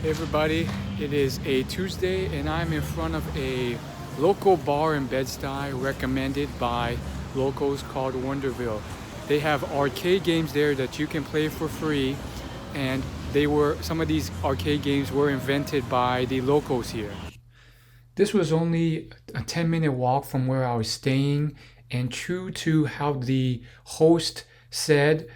Hey everybody, it is a Tuesday and I'm in front of a local bar in Bedstudy recommended by locals called Wonderville. They have arcade games there that you can play for free, and some of these arcade games were invented by the locals here. This was only a 10-minute walk from where I was staying, and true to how the host said,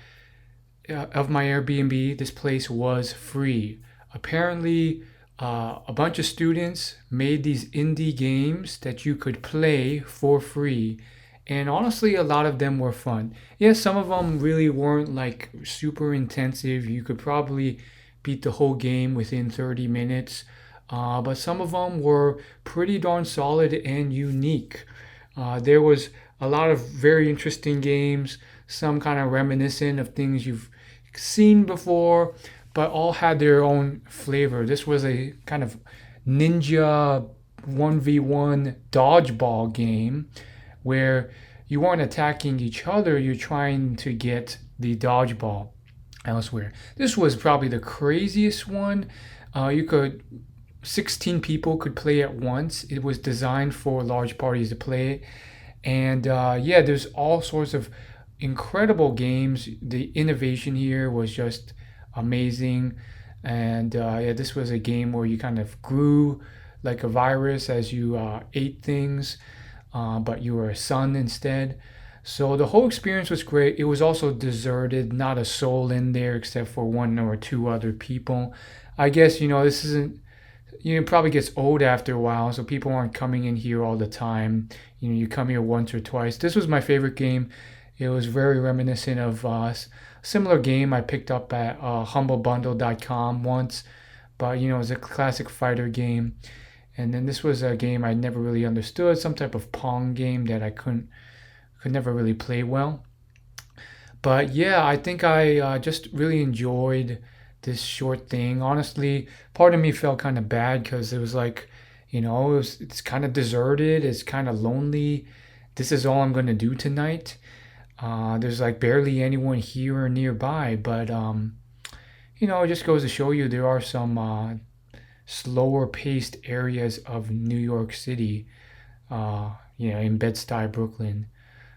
of my Airbnb, this place was free. Apparently, a bunch of students made these indie games that you could play for free. And honestly, a lot of them were fun. Yeah, some of them really weren't like super intensive. You could probably beat the whole game within 30 minutes. But some of them were pretty darn solid and unique. There was a lot of very interesting games, some kind of reminiscent of things you've seen before, but all had their own flavor. This was a kind of ninja 1v1 dodgeball game where you weren't attacking each other, you're trying to get the dodgeball elsewhere. This was probably the craziest one. You could 16 people could play at once. It was designed for large parties to play. And yeah, there's all sorts of incredible games. The innovation here was just amazing. And yeah, this was a game where you kind of grew like a virus as you ate things, but you were a sun instead. So the whole experience was great. It was also deserted, not a soul in there except for one or two other people. I guess, this isn't, it probably gets old after a while, so people aren't coming in here all the time. You come here once or twice. This was my favorite game. It was very reminiscent of a similar game I picked up at humblebundle.com once, but it was a classic fighter game. And then this was a game I never really understood, some type of Pong game that I could never really play well. But yeah, I think I just really enjoyed this short thing. Honestly, part of me felt kind of bad because it was like, it's kind of deserted, it's kind of lonely. This is all I'm going to do tonight. There's like barely anyone here or nearby, but it just goes to show you there are some slower paced areas of New York City, in Bed-Stuy, Brooklyn.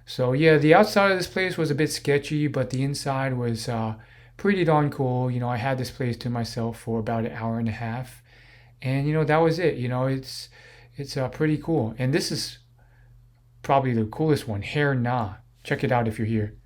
So yeah, the outside of this place was a bit sketchy, but the inside was pretty darn cool. I had this place to myself for about an hour and a half, and that was it. It's pretty cool. And this is probably the coolest one, Hair Na. Check it out if you're here.